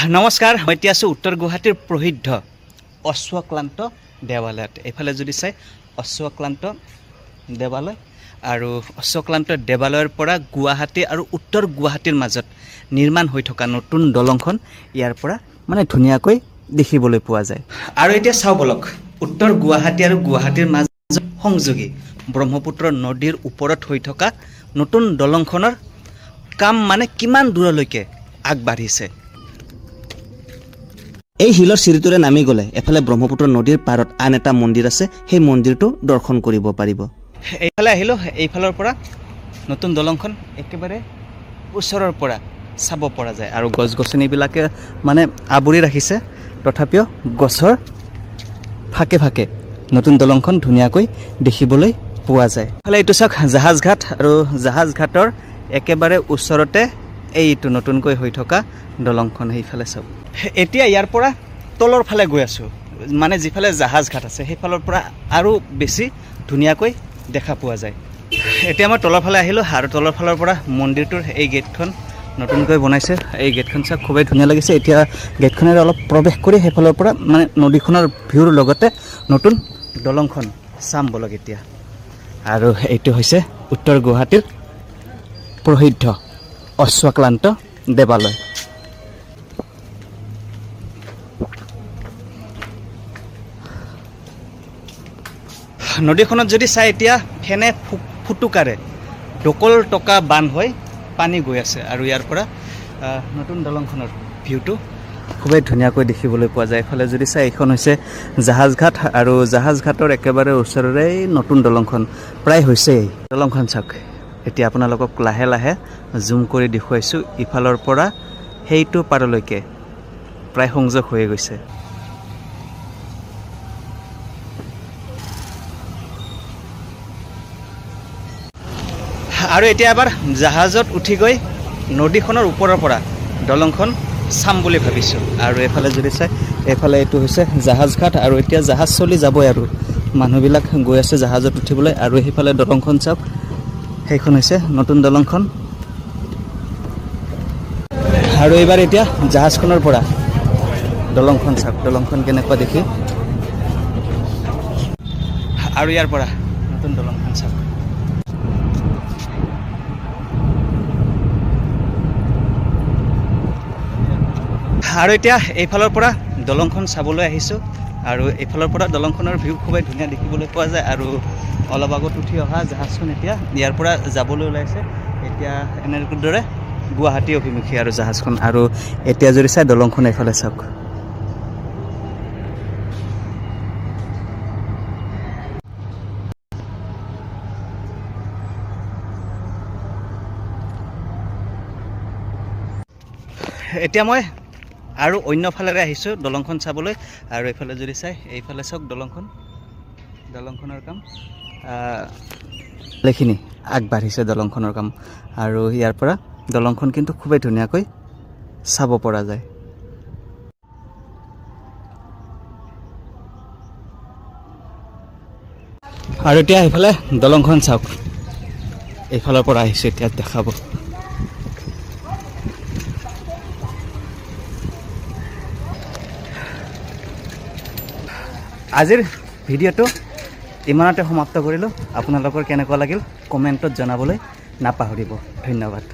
নমস্কাৰ, মই এতিয়া আছোঁ উত্তৰ গুৱাহাটীৰ প্ৰসিদ্ধ অশ্বক্লান্ত দেৱালয়ত। এইফালে যদি চাই অশ্বক্লান্ত দেৱালয় আৰু অশ্বক্লান্ত দেৱালয়ৰ পৰা গুৱাহাটী আৰু উত্তৰ গুৱাহাটীৰ মাজত নিৰ্মাণ হৈ থকা নতুন দলংখন ইয়াৰ পৰা মানে ধুনীয়াকৈ দেখিবলৈ পোৱা যায়। আৰু এতিয়া চাওঁ বলক, উত্তৰ গুৱাহাটী আৰু গুৱাহাটীৰ মাজত সংযোগী ব্ৰহ্মপুত্ৰ নদীৰ ওপৰত হৈ থকা নতুন দলংখনৰ কাম মানে কিমান দূৰলৈকে আগবাঢ়িছে। এই শিলৰ চিৰিটোৰে নামি গ'লে এফালে ব্ৰহ্মপুত্ৰ নদীৰ পাৰত আন এটা মন্দিৰ আছে, সেই মন্দিৰটো দৰ্শন কৰিব পাৰিব। এইফালে আহিলোঁ, এইফালৰ পৰা নতুন দলংখন একেবাৰে ওচৰৰ পৰা চাব পৰা যায় আৰু গছ গছনিবিলাকে মানে আৱৰি ৰাখিছে, তথাপিও গছৰ ফাকে ফাকে নতুন দলংখন ধুনীয়াকৈ দেখিবলৈ পোৱা যায়। এইফালে এইটো চাওক জাহাজ ঘাট, আৰু জাহাজ ঘাটৰ একেবাৰে ওচৰতে এইটো নতুনকৈ হৈ থকা দলংখন। সেইফালে চাওক, এতিয়া ইয়াৰ পৰা তলৰ ফালে গৈ আছোঁ, মানে যিফালে জাহাজ ঘাট আছে সেইফালৰ পৰা আৰু বেছি ধুনীয়াকৈ দেখা পোৱা যায়। এতিয়া মই তলৰ ফালে আহিলোঁ আৰু তলৰ ফালৰ পৰা মন্দিৰটোৰ এই গেটখন নতুনকৈ বনাইছে। এই গেটখন চাওক খুবেই ধুনীয়া লাগিছে। এতিয়া গেটখনেৰে অলপ প্ৰৱেশ কৰি সেইফালৰ পৰা মানে নদীখনৰ ভিউৰ লগতে নতুন দলংখন চাম বলক এতিয়া। আৰু এইটো হৈছে উত্তৰ গুৱাহাটীৰ প্ৰসিদ্ধ অশ্বক্লান্ত দেৱালয়। নদীখনত যদি চাই এতিয়া ফেনে ফুটুকাৰে ডকল টকা বান্ধ হৈ পানী গৈ আছে, আৰু ইয়াৰ পৰা নতুন দলংখনৰ ভিউটো খুবেই ধুনীয়াকৈ দেখিবলৈ পোৱা যায়। এইফালে যদি চাই এইখন হৈছে জাহাজ ঘাট, আৰু জাহাজ ঘাটৰ একেবাৰে ওচৰৰে নতুন দলংখন প্ৰায় হৈছেই। দলংখন চাওক, এতিয়া আপোনালোকক লাহে লাহে জুম কৰি দেখুৱাইছোঁ। ইফালৰ পৰা সেইটো পাৰলৈকে প্ৰায় সংযোগ হৈ গৈছে। আৰু এতিয়া এবাৰ জাহাজত উঠি গৈ নদীখনৰ ওপৰৰ পৰা দলংখন চাম বুলি ভাবিছোঁ। আৰু এইফালে যদি চাই, এইফালে এইটো হৈছে জাহাজ ঘাট, আৰু এতিয়া জাহাজ চলি যাবই আৰু মানুহবিলাক গৈ আছে জাহাজত উঠিবলৈ। আৰু সেইফালে দলংখন চাওক, সেইখন হৈছে নতুন দলংখন। আৰু এইবাৰ এতিয়া জাহাজখনৰ পৰা দলংখন চাওক, দলংখন কেনেকুৱা দেখি। আৰু ইয়াৰ পৰা নতুন দলংখন চাওক। আৰু এতিয়া এইফালৰ পৰা দলংখন চাবলৈ আহিছোঁ, আৰু এইফালৰ পৰা দলংখনৰ ভিউ খুবেই ধুনীয়া দেখিবলৈ পোৱা যায়। আৰু অলপ আগত উঠি অহা জাহাজখন এতিয়া ইয়াৰ পৰা যাবলৈ ওলাইছে, এতিয়া এনেদৰে গুৱাহাটী অভিমুখী আৰু জাহাজখন। আৰু এতিয়া যদি চাই দলংখন এইফালে চাওক, এতিয়া মই আৰু অন্য ফালেৰে আহিছোঁ দলংখন চাবলৈ। আৰু এইফালে যদি চাই, এইফালে চাওক দলংখনৰ কাম ভালেখিনি আগবাঢ়িছে দলংখনৰ কাম। আৰু ইয়াৰ পৰা দলংখন কিন্তু খুবেই ধুনীয়াকৈ চাব পৰা যায়। আৰু এতিয়া এইফালে দলংখন চাওক, এইফালৰ পৰা আহিছোঁ, এতিয়া দেখাব। আজিৰ ভিডিঅ'টো ইমানতে সমাপ্ত কৰিলোঁ। আপোনালোকৰ কেনেকুৱা লাগিল কমেণ্টত জনাবলৈ নাপাহৰিব। ধন্যবাদ।